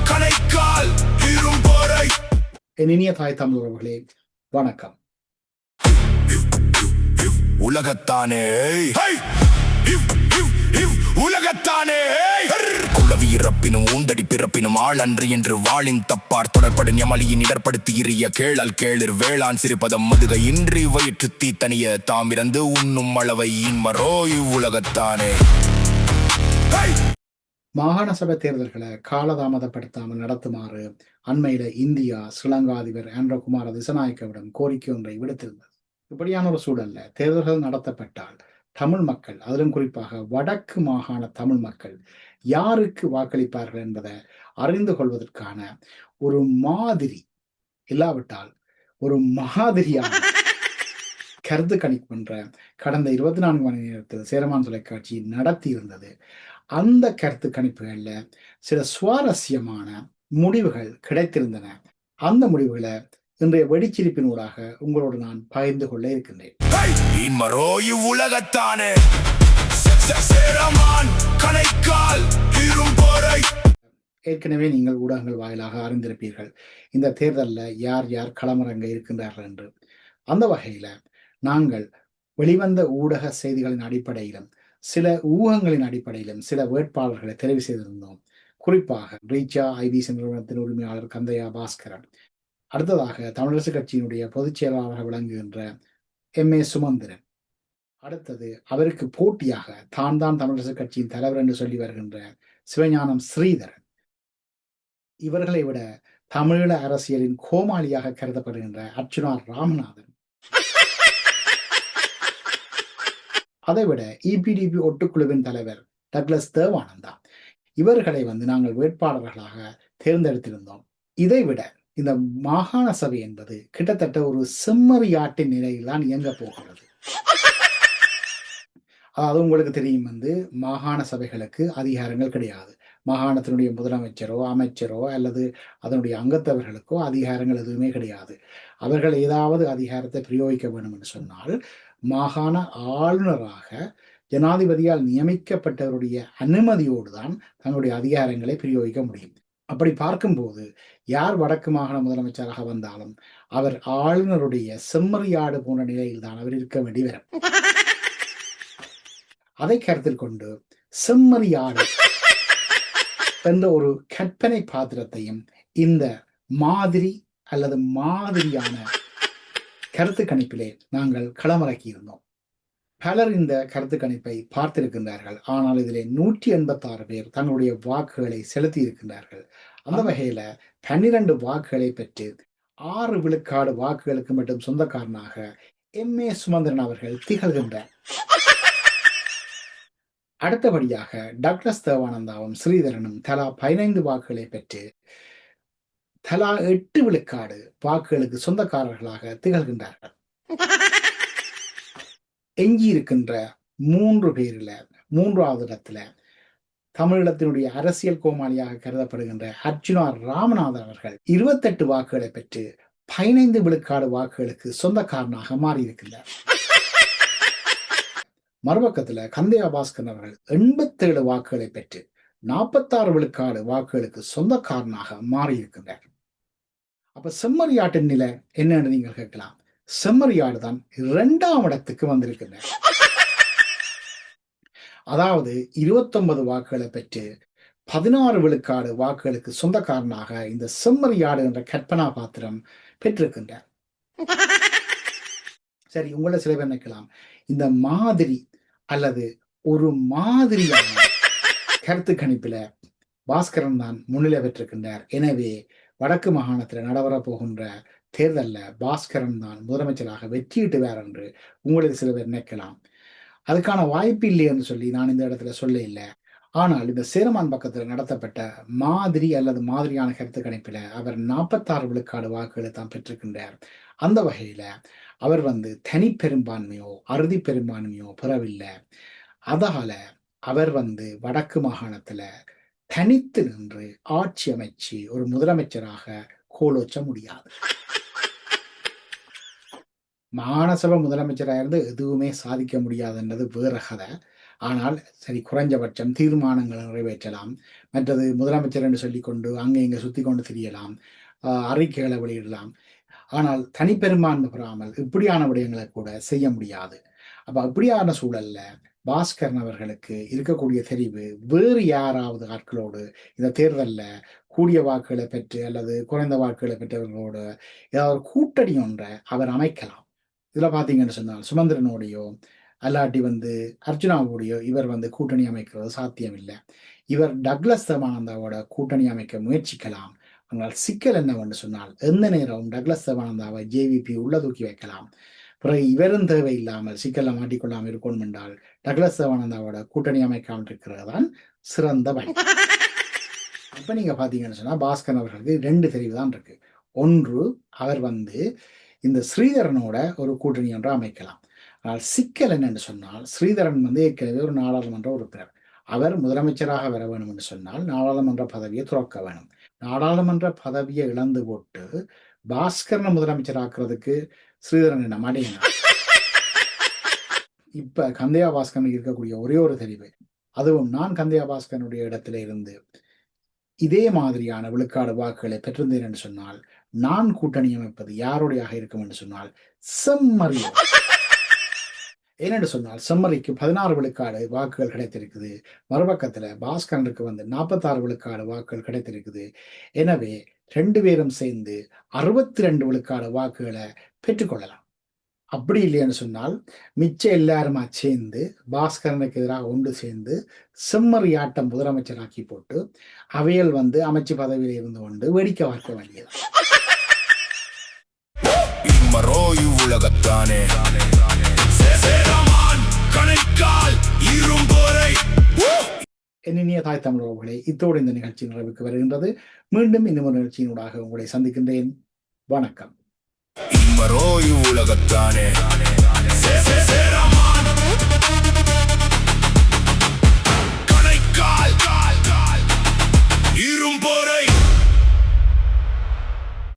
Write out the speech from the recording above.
கணைக்கால் இரும்பொறை. என் இனிய தாய் தமிழ் உறவுகளே, வணக்கம். உலகத்தானே உலகத்தானே குளவி இறப்பினும் ஊந்தடி பிறப்பினும் ஆள் அன்று என்று வாளின் தப்பார் தொடர்படு ஞமலியின் இடர்படுத்தி இறிய கேளல் கேளிர் வேளாண் சிறுபதம் மதுகை இன்றி வயிற்று தீத்தனிய தாமிறந்து உண்ணும் அளவை இன்மரோ இவ்வுலகத்தானே. மாகாண சபை தேர்தல்களை காலதாமதப்படுத்தாமல் நடத்துமாறு அண்மையில இந்தியா ஸ்ரீலங்கா அதிபர் ஆண்ட்ரகுமார திசநாயக்கவிடம் கோரிக்கை ஒன்றை விடுத்திருந்தது. இப்படியான ஒரு சூழல்ல தேர்தல்கள் நடத்தப்பட்டால் தமிழ் மக்கள், அதிலும் குறிப்பாக வடக்கு மாகாண தமிழ் மக்கள் யாருக்கு வாக்களிப்பார்கள் என்பதை அறிந்து கொள்வதற்கான ஒரு மாதிரி, இல்லாவிட்டால் ஒரு மாதிரியான கருத்து கணிப்பு என்ற கடந்த 24 மணி நேரத்தில் சேரமான் தொலைக்காட்சி நடத்தி இருந்தது. அந்த கருத்து கணிப்புகள்ல சில சுவாரஸ்யமான முடிவுகள் கிடைத்திருந்தன. அந்த முடிவுகளை இன்றைய வெடிச்சிரிப்பினூடாக உங்களோடு நான் பகிர்ந்து கொள்ள இருக்கின்றேன். ஏற்கனவே நீங்கள் ஊடகங்கள் வாயிலாக அறிந்திருப்பீர்கள் இந்த தேர்தலில் யார் யார் களமிறங்க இருக்கின்றார்கள் என்று. அந்த வகையில நாங்கள் வெளிவந்த ஊடக செய்திகளின் அடிப்படையிலும் சில ஊகங்களின் அடிப்படையிலும் சில வேட்பாளர்களை தெரிவு செய்திருந்தோம். குறிப்பாக ரீச்சா ஐபிசி நிறுவனத்தின் உரிமையாளர் கந்தையா பாஸ்கரன், அடுத்ததாக தமிழரசு கட்சியினுடைய பொதுச் செயலாளராக விளங்குகின்ற எம் ஏ சுமந்திரன், அடுத்தது அவருக்கு போட்டியாக தான் தமிழரசு கட்சியின் தலைவர் என்று சொல்லி வருகின்ற சிவஞானம் ஸ்ரீதரன், இவர்களை விட தமிழீழ அரசியலின் கோமாளியாக கருதப்படுகின்ற அர்ச்சுனா ராமநாதன், அதைவிட இபிடிபி ஒட்டுக்குழுவின் தலைவர் டக்ளஸ் தேவானந்தா, இவர்களை நாங்கள் வேட்பாளர்களாக தேர்ந்தெடுத்திருந்தோம். இதைவிட இந்த மாகாண சபை என்பது கிட்டத்தட்ட ஒரு செம்மறியாட்டின் நிலையில் தான் இயங்க போகிறது. அதாவது உங்களுக்கு தெரியும், மாகாண சபைகளுக்கு அதிகாரங்கள் கிடையாது. மாகாணத்தினுடைய முதலமைச்சரோ அமைச்சரோ அல்லது அதனுடைய அங்கத்தவர்களுக்கோ அதிகாரங்கள் எதுவுமே கிடையாது. அவர்கள் ஏதாவது அதிகாரத்தை பிரயோகிக்க வேண்டும் என்று சொன்னால் மாகாண ஆளுநராக ஜனாதிபதியால் நியமிக்கப்பட்டவருடைய அனுமதியோடு தான் தங்களுடைய அதிகாரங்களை பிரயோகிக்க முடியும். அப்படி பார்க்கும்போது யார் வடக்கு மாகாண முதலமைச்சராக வந்தாலும் அவர் ஆளுநருடைய செம்மறியாடு போன்ற நிலையில் தான் அவர் இருக்க வேண்டி வரும். அதை கருத்தில் கொண்டு செம்மறியாடு என்ற ஒரு கற்பனை பாத்திரத்தையும் இந்த மாதிரி அல்லது மாதிரியான கருத்து கணிப்பிலே நாங்கள் களமிறக்கி இருந்தோம். பலர் இந்த கருத்து கணிப்பை பார்த்திருக்கின்றார்கள். ஆனால் இதிலே 186 பேர் தங்களுடைய வாக்குகளை செலுத்தி இருக்கின்றார்கள். அந்த வகையில 12 வாக்குகளை பெற்று 6 விழுக்காடு வாக்குகளுக்கு மட்டும் சொந்தக்காரனாக எம் ஏ சுமந்திரன் அவர்கள் திகழ்கின்றார். அடுத்தபடியாக டாக்டர் தேவானந்தாவும் ஸ்ரீதரனும் தலா 15 வாக்குகளை பெற்று தலா 8 விழுக்காடு வாக்குகளுக்கு சொந்தக்காரர்களாக திகழ்கின்றார்கள். எஞ்சி இருக்கின்ற 3 பேரில் 3வது இடத்துல தமிழீழத்தினுடைய அரசியல் கோமாளியாக கருதப்படுகின்ற அர்ச்சுனா ராமநாதன் அவர்கள் 28 வாக்குகளை பெற்று 15 விழுக்காடு வாக்குகளுக்கு சொந்தக்காரனாக மாறியிருக்கின்றார். மறுபக்கத்துல கந்தையா பாஸ்கரன் அவர்கள் 87 வாக்குகளை பெற்று 46 விழுக்காடு வாக்குகளுக்கு சொந்தக்காரனாக மாறியிருக்கின்றார். அப்ப செம்மறியாட்டின் நிலை என்னன்னு நீங்கள் கேட்கலாம். செம்மறியாடு தான் 2ஆம் இடத்துக்கு வந்திருக்கின்றார். அதாவது 29 வாக்குகளை பெற்று 16 விழுக்காடு வாக்குகளுக்கு சொந்தக்காரனாக இந்த செம்மறியாடு என்ற கற்பனா பாத்திரம் பெற்றிருக்கின்றார். சரி, உங்களை சில பேர் நினைக்கலாம், இந்த மாதிரி அல்லது ஒரு மாதிரியான கருத்து கணிப்பில பாஸ்கரன் தான் முன்னிலை பெற்றிருக்கின்றார். எனவே வடக்கு மாகாணத்தில் நடைபெற போகின்ற தேர்தலில் பாஸ்கரன் தான் முதலமைச்சராக வெற்றியிட்டுவார் என்று உங்களுக்கு சில பேர் நினைக்கலாம். அதுக்கான வாய்ப்பு இல்லை என்று சொல்லி நான் இந்த இடத்துல சொல்ல இல்லை. ஆனால் இந்த சேரமான் பக்கத்தில் நடத்தப்பட்ட மாதிரி அல்லது மாதிரியான கருத்து கணிப்பில் அவர் 46 விழுக்காடு வாக்குகளை தான் பெற்றிருக்கின்றார். அந்த வகையில அவர் தனி பெரும்பான்மையோ அறுதி பெரும்பான்மையோ பெறவில்லை. அதால அவர் வடக்கு மாகாணத்துல தனித்து நின்று ஆட்சி அமைச்சு ஒரு முதலமைச்சராக கோலோச்ச முடியாது. மாகாண சபை முதலமைச்சராக இருந்து எதுவுமே சாதிக்க முடியாதுன்றது வேற கதை. ஆனால் சரி, குறைஞ்சபட்சம் தீர்மானங்களை நிறைவேற்றலாம். மற்றது முதலமைச்சர் என்று சொல்லிக்கொண்டு அங்கே இங்கே சுத்தி கொண்டு திரியலாம், அறிக்கைகளை வெளியிடலாம். ஆனால் தனிப்பெரும்பான்மை பெறாமல் இப்படியான விடயங்களை கூட செய்ய முடியாது. அப்ப அப்படியான சூழல்ல பாஸ்கரன் அவர்களுக்கு இருக்கக்கூடிய தெரிவு, வேறு யாராவது ஆட்களோடு இந்த தேர்தல்ல கூடிய வாக்குகளை பெற்று அல்லது குறைந்த வாக்குகளை பெற்றவர்களோடு ஏதாவது கூட்டணி ஒன்றை அவர் அமைக்கலாம். இதுல பாத்தீங்கன்னு சொன்னால் சுமந்திரனோடையோ அல்லாட்டி அர்ஜுனாவோடையோ இவர் கூட்டணி அமைக்கிறது சாத்தியம் இல்லை. இவர் டக்ளஸ் தேவானந்தாவோட கூட்டணி அமைக்க முயற்சிக்கலாம். ஆனால் சிக்கல் என்னவென்று சொன்னால் எந்த நேரம் டக்ளஸ் தேவானந்தாவை ஜேவிபி உள்ள தூக்கி வைக்கலாம். பிறகு இவரும் தேவையில்லாமல் சிக்கல்ல மாட்டிக்கொள்ளாமல் இருக்கணும் என்றால் டக்ளஸ் தேவானந்தாவோட கூட்டணி அமைக்காமல் இருக்கிறது தான் சிறந்த வழி. அப்ப நீங்க பாத்தீங்கன்னு சொன்னா பாஸ்கரன் அவர்களுக்கு 2 தெரிவு தான் இருக்கு. ஒன்று, அவர் இந்த ஸ்ரீதரனோட ஒரு கூட்டணி ஒன்று அமைக்கலாம். ஆனால் சிக்கல் என்னன்னு சொன்னால் ஸ்ரீதரன் ஏற்கனவே ஒரு நாடாளுமன்ற உறுப்பினர். அவர் முதலமைச்சராக வர வேண்டும் என்று சொன்னால் நாடாளுமன்ற பதவியை துறக்க வேணும். நாடாளுமன்ற பதவியை இழந்து போட்டு பாஸ்கரனை முதலமைச்சராக்குறதுக்கு ஸ்ரீதரன் என்ன மாட்டேங்க. இப்ப கந்தையா பாஸ்கரனுக்கு இருக்கக்கூடிய ஒரே ஒரு தெரிவு, அதுவும் நான் கந்தையா பாஸ்கரனுடைய இடத்துல இருந்து இதே மாதிரியான விழுக்காடு வாக்குகளை பெற்றிருந்தேன் என்று சொன்னால் நான் கூட்டணி அமைப்பது யாருடையாக இருக்கும் என்று சொன்னால் செம்மறி. ஏனென்று சொன்னால் செம்மறிக்கு 16 விழுக்காடு வாக்குகள் கிடைத்திருக்குது. மறுபக்கத்துல பாஸ்கரனுக்கு 46 விழுக்காடு வாக்குகள் கிடைத்திருக்குது. எனவே 2 பேரும் சேர்ந்து 62 விழுக்காடு வாக்குகளை பெற்றுக்கொள்ளலாம். அப்படி இல்லைன்னு சொன்னால் மிச்சம் எல்லாருமா சேர்ந்து பாஸ்கரனுக்கு எதிராக ஒன்று சேர்ந்து செம்மறி ஆட்டம் முதலமைச்சராக்கி போட்டு அவையல் அமைச்சு பதவியில் இருந்து கொண்டு வேடிக்கை பார்க்க வேண்டியது. உலகத்தானே இனிய தாய் தமிழ் உறவுகளே, இத்தோடு இந்த நிகழ்ச்சி நிறைவுக்கு வருகின்றது. மீண்டும் இன்னொரு நிகழ்ச்சியினூடாக உங்களை சந்திக்கின்றேன். வணக்கம். உலகத்தானே